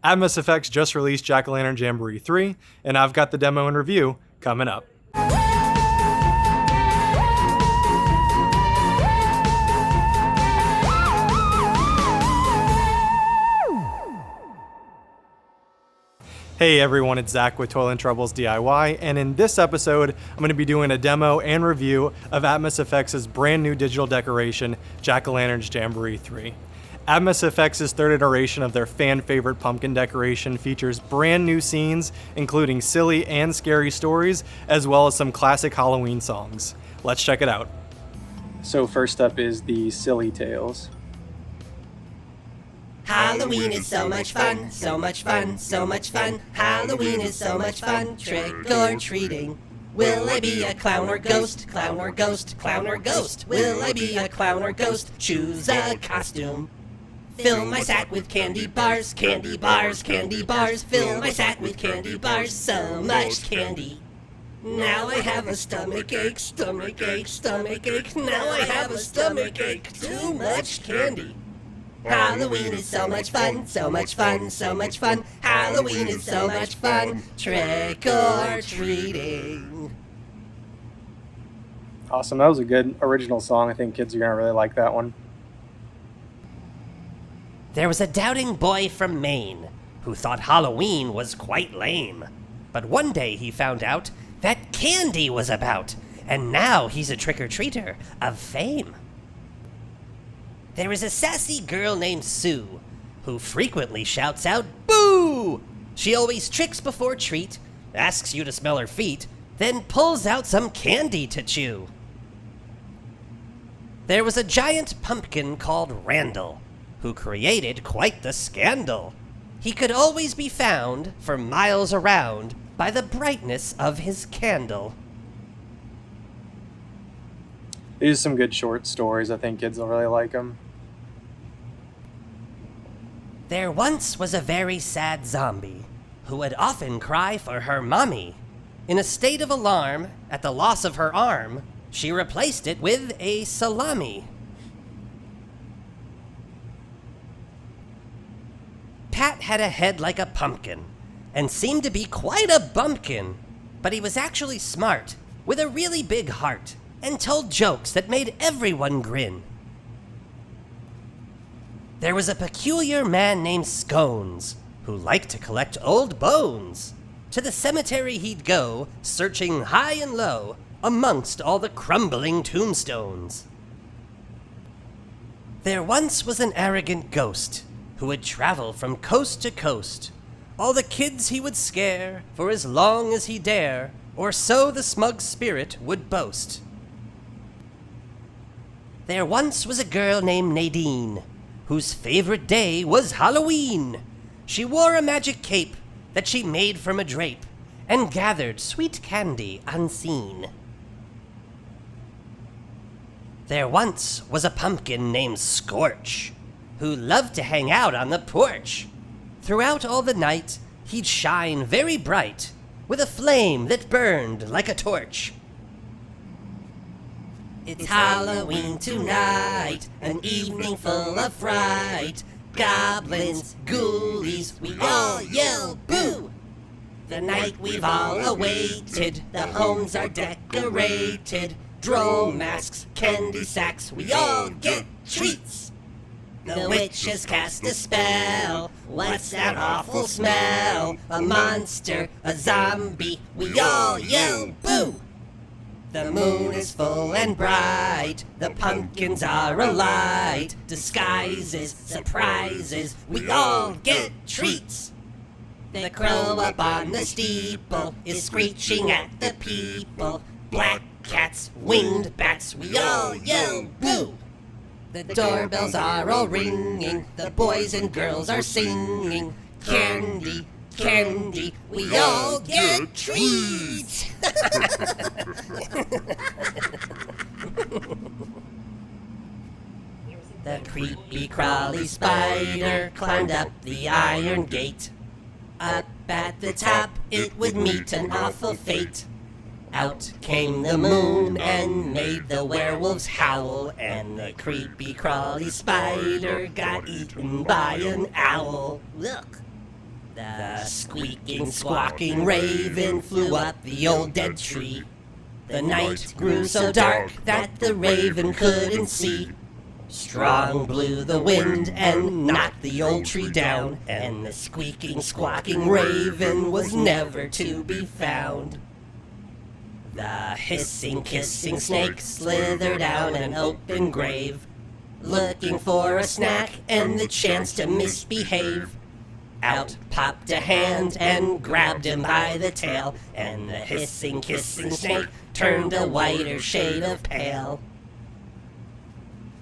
AtmosFX just released Jack-O Lantern Jamboree 3, and I've got the demo and review coming up. Hey everyone, it's Zach with Toil and Troubles DIY, and in this episode, I'm going to be doing a demo and review of AtmosFX's brand new digital decoration, Jack-O Lantern Jamboree 3. AtmosFX's third iteration of their fan favorite pumpkin decoration features brand new scenes, including silly and scary stories, as well as some classic Halloween songs. Let's check it out. So first up is the Silly Tales. Halloween is so much fun, so much fun, so much fun. Halloween is so much fun, trick or treating. Will I be a clown or ghost, clown or ghost, clown or ghost? Will I be a clown or ghost? Choose a costume. Fill my sack with candy bars, candy bars, candy bars. Fill my sack with candy bars, so much candy. Now I have a stomach ache, stomach ache, stomach ache. Now I have a stomach ache, too much candy. Halloween is so much fun, so much fun, so much fun. Halloween is so much fun, trick or treating. Awesome, that was a good original song. I think kids are going to really like that one. There was a doubting boy from Maine who thought Halloween was quite lame. But one day he found out that candy was about, and now he's a trick-or-treater of fame. There is a sassy girl named Sue who frequently shouts out, "Boo!" She always tricks before treat, asks you to smell her feet, then pulls out some candy to chew. There was a giant pumpkin called Randall who created quite the scandal. He could always be found for miles around by the brightness of his candle. These are some good short stories. I think kids will really like them. There once was a very sad zombie who would often cry for her mommy. In a state of alarm at the loss of her arm, she replaced it with a salami. Pat had a head like a pumpkin and seemed to be quite a bumpkin, but he was actually smart with a really big heart and told jokes that made everyone grin. There was a peculiar man named Scones who liked to collect old bones. To the cemetery he'd go, searching high and low amongst all the crumbling tombstones. There once was an arrogant ghost who would travel from coast to coast. All the kids he would scare for as long as he dare, or so the smug spirit would boast. There once was a girl named Nadine whose favorite day was Halloween. She wore a magic cape that she made from a drape and gathered sweet candy unseen. There once was a pumpkin named Scorch who loved to hang out on the porch. Throughout all the night, he'd shine very bright with a flame that burned like a torch. It's Halloween tonight, an evening full of fright. Goblins, ghoulies, we all yell boo! The night we've all awaited, the homes are decorated. Droll masks, candy sacks, we all get treats. The witch has cast a spell, what's that awful smell? A monster, a zombie, we all yell boo! The moon is full and bright, the pumpkins are alight. Disguises, surprises, we all get treats. The crow up on the steeple is screeching at the people. Black cats, winged bats, we all yell boo! The doorbells are all ringing, the boys and girls are singing. Candy, candy, we all get treats! The creepy crawly spider climbed up the iron gate. Up at the top it would meet an awful fate. Out came the moon and made the werewolves howl, and the creepy crawly spider got eaten by an owl. Look. The squeaking, squawking raven flew up the old dead tree. The night grew so dark that the raven couldn't see. Strong blew the wind and knocked the old tree down, and the squeaking, squawking raven was never to be found. The hissing, kissing snake slithered down an open grave, looking for a snack and the chance to misbehave. Out popped a hand and grabbed him by the tail, and the hissing, kissing snake turned a whiter shade of pale.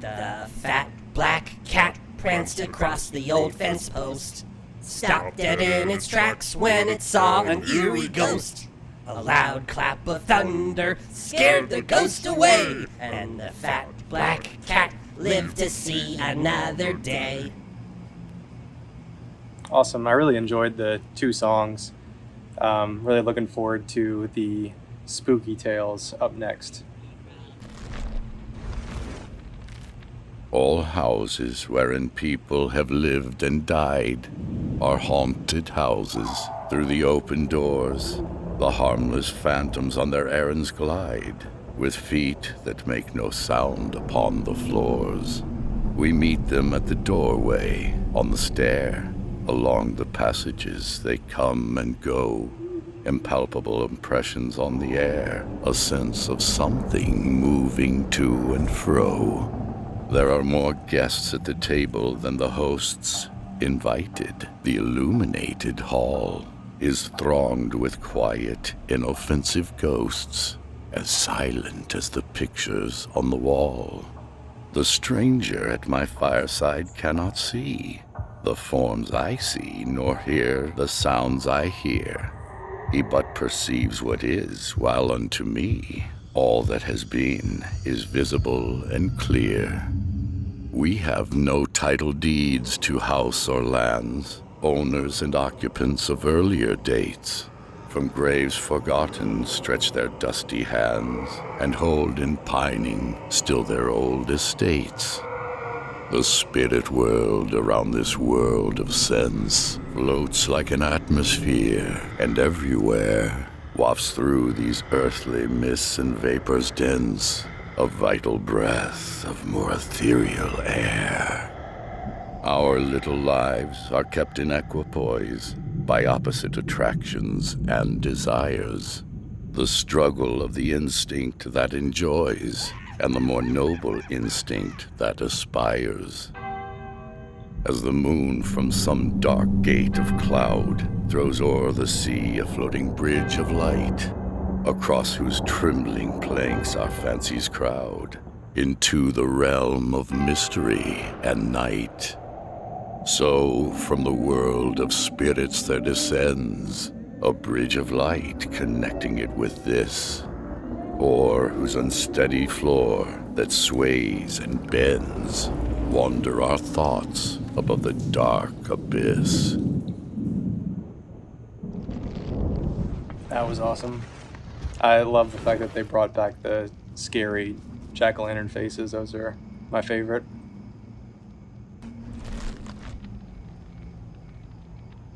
The fat black cat pranced across the old fence post, stopped dead in its tracks when it saw an eerie ghost. A loud clap of thunder scared the ghost away, and the fat black cat lived to see another day. Awesome. I really enjoyed the 2 songs. Really looking forward to the spooky tales up next. All houses wherein people have lived and died are haunted houses. Through the open doors, the harmless phantoms on their errands glide, with feet that make no sound upon the floors. We meet them at the doorway, on the stair. Along the passages they come and go, impalpable impressions on the air, a sense of something moving to and fro. There are more guests at the table than the hosts invited. The illuminated hall is thronged with quiet, inoffensive ghosts, as silent as the pictures on the wall. The stranger at my fireside cannot see the forms I see, nor hear the sounds I hear. He but perceives what is, while unto me all that has been is visible and clear. We have no title deeds to house or lands, owners and occupants of earlier dates. From graves forgotten stretch their dusty hands, and hold in pining still their old estates. The spirit world around this world of sense floats like an atmosphere, and everywhere wafts through these earthly mists and vapors dense a vital breath of more ethereal air. Our little lives are kept in equipoise by opposite attractions and desires. The struggle of the instinct that enjoys, and the more noble instinct that aspires. As the moon from some dark gate of cloud throws o'er the sea a floating bridge of light, across whose trembling planks our fancies crowd, into the realm of mystery and night. So from the world of spirits there descends a bridge of light connecting it with this, o'er whose unsteady floor that sways and bends wander our thoughts above the dark abyss. That was awesome. I love the fact that they brought back the scary Jack-O Lantern faces. Those are my favorite.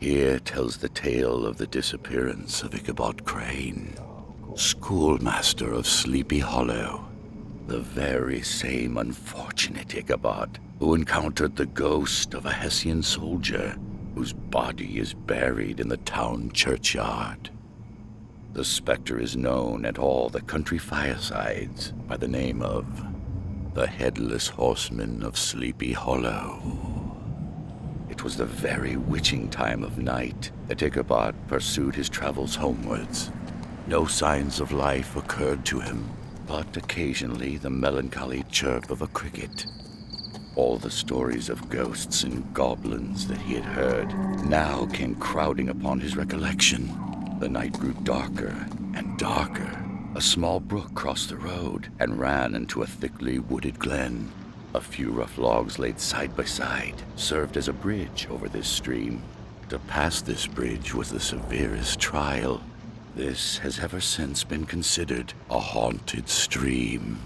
Here tells the tale of the disappearance of Ichabod Crane, schoolmaster of Sleepy Hollow, the very same unfortunate Ichabod who encountered the ghost of a Hessian soldier whose body is buried in the town churchyard. The specter is known at all the country firesides by the name of the Headless Horseman of Sleepy Hollow. It was the very witching time of night that Ichabod pursued his travels homewards. No signs of life occurred to him, but occasionally the melancholy chirp of a cricket. All the stories of ghosts and goblins that he had heard now came crowding upon his recollection. The night grew darker and darker. A small brook crossed the road and ran into a thickly wooded glen. A few rough logs laid side by side served as a bridge over this stream. To pass this bridge was the severest trial. This has ever since been considered a haunted stream.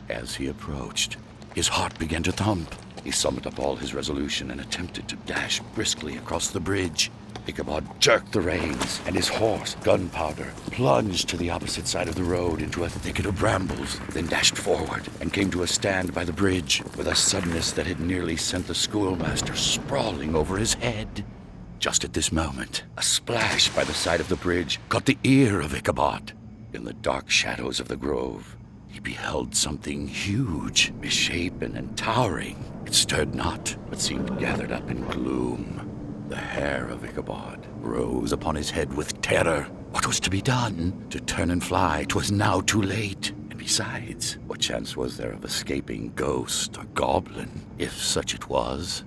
As he approached, his heart began to thump. He summoned up all his resolution and attempted to dash briskly across the bridge. Ichabod jerked the reins, and his horse, Gunpowder, plunged to the opposite side of the road into a thicket of brambles, then dashed forward and came to a stand by the bridge with a suddenness that had nearly sent the schoolmaster sprawling over his head. Just at this moment, a splash by the side of the bridge caught the ear of Ichabod. In the dark shadows of the grove, he beheld something huge, misshapen and towering. It stirred not, but seemed gathered up in gloom. The hair of Ichabod rose upon his head with terror. What was to be done? To turn and fly, 'twas now too late. And besides, what chance was there of escaping ghost or goblin, if such it was?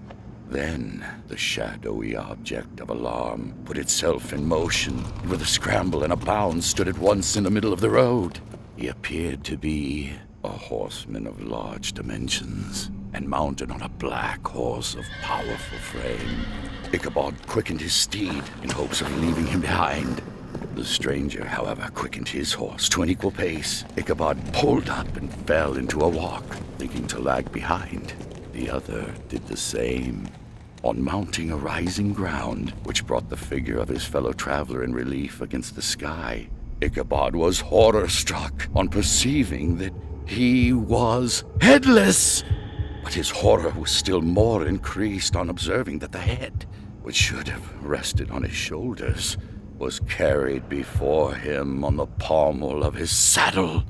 Then the shadowy object of alarm put itself in motion, and with a scramble and a bound stood at once in the middle of the road. He appeared to be a horseman of large dimensions, and mounted on a black horse of powerful frame. Ichabod quickened his steed in hopes of leaving him behind. The stranger, however, quickened his horse to an equal pace. Ichabod pulled up and fell into a walk, thinking to lag behind. The other did the same. On mounting a rising ground, which brought the figure of his fellow traveler in relief against the sky, Ichabod was horror-struck on perceiving that he was headless. But his horror was still more increased on observing that the head, which should have rested on his shoulders, was carried before him on the pommel of his saddle.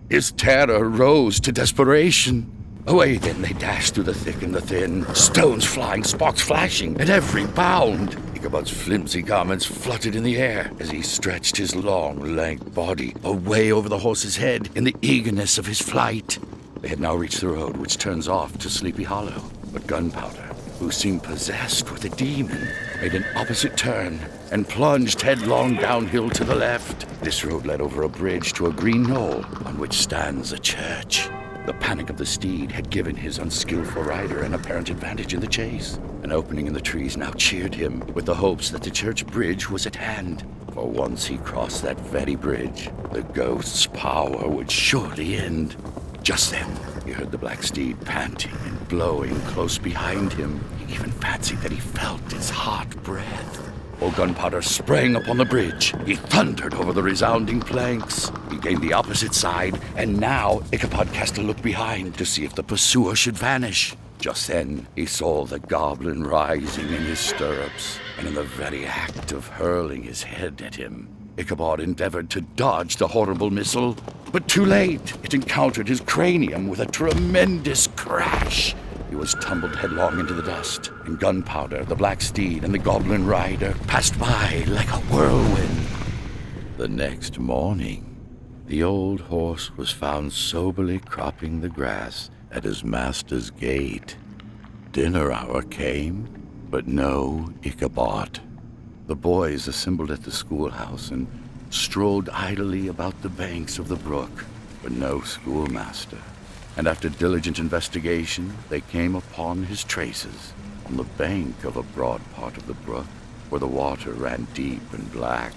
His terror rose to desperation. Away then they dashed through the thick and the thin, stones flying, sparks flashing at every bound. Ichabod's flimsy garments fluttered in the air as he stretched his long, lank body away over the horse's head in the eagerness of his flight. They had now reached the road which turns off to Sleepy Hollow, but Gunpowder, who seemed possessed with a demon, made an opposite turn and plunged headlong downhill to the left. This road led over a bridge to a green knoll on which stands a church. The panic of the steed had given his unskillful rider an apparent advantage in the chase. An opening in the trees now cheered him with the hopes that the church bridge was at hand. For once he crossed that very bridge, the ghost's power would surely end. Just then, he heard the black steed panting and blowing close behind him. He even fancied that he felt its hot breath. Old Gunpowder sprang upon the bridge. He thundered over the resounding planks. He gained the opposite side, and now Ichabod cast a look behind to see if the pursuer should vanish. Just then, he saw the goblin rising in his stirrups, and in the very act of hurling his head at him, Ichabod endeavored to dodge the horrible missile, but too late. It encountered his cranium with a tremendous crash. He was tumbled headlong into the dust, and Gunpowder, the black steed, and the goblin rider passed by like a whirlwind. The next morning, the old horse was found soberly cropping the grass at his master's gate. Dinner hour came, but no Ichabod. The boys assembled at the schoolhouse and strolled idly about the banks of the brook, but no schoolmaster. And after diligent investigation, they came upon his traces. On the bank of a broad part of the brook, where the water ran deep and black,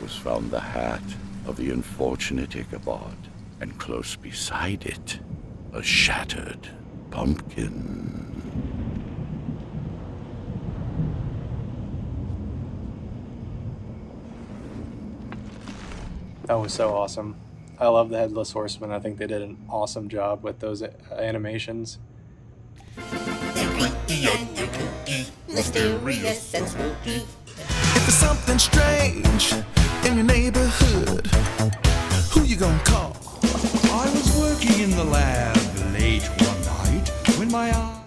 was found the hat of the unfortunate Ichabod, and close beside it, a shattered pumpkin. That was so awesome. I love the Headless Horseman. I think they did an awesome job with those animations. They're creepy and they're kooky, mysterious and spooky. If there's something strange in your neighborhood, who you gonna call? I was working in the lab late one night when my eye...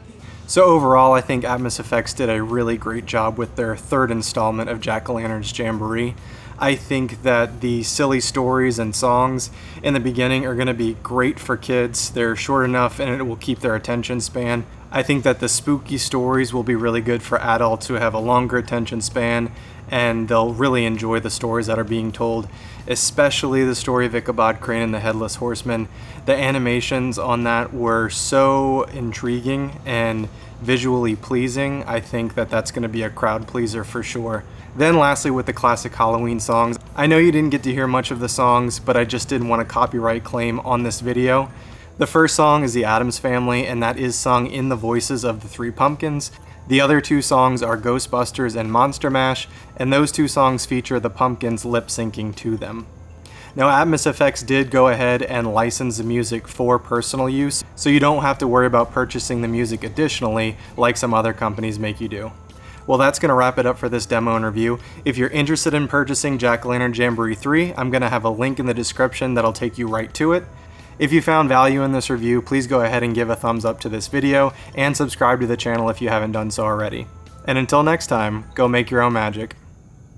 So overall, I think AtmosFX did a really great job with their third installment of Jack-O Lantern Jamboree. I think that the silly stories and songs in the beginning are going to be great for kids. They're short enough and it will keep their attention span. I think that the spooky stories will be really good for adults who have a longer attention span, and they'll really enjoy the stories that are being told, especially the story of Ichabod Crane and the Headless Horseman. The animations on that were so intriguing and visually pleasing. I think that that's going to be a crowd pleaser for sure. Then lastly, with the classic Halloween songs, I know you didn't get to hear much of the songs, but I just didn't want a copyright claim on this video. The first song is The Addams Family, and that is sung in the voices of the three pumpkins. The other 2 songs are Ghostbusters and Monster Mash, and those 2 songs feature the Pumpkins lip syncing to them. Now, AtmosFX did go ahead and license the music for personal use, so you don't have to worry about purchasing the music additionally like some other companies make you do. Well, that's going to wrap it up for this demo and review. If you're interested in purchasing Jack-O Lantern Jamboree 3, I'm going to have a link in the description that'll take you right to it. If you found value in this review, please go ahead and give a thumbs up to this video and subscribe to the channel if you haven't done so already. And until next time, go make your own magic.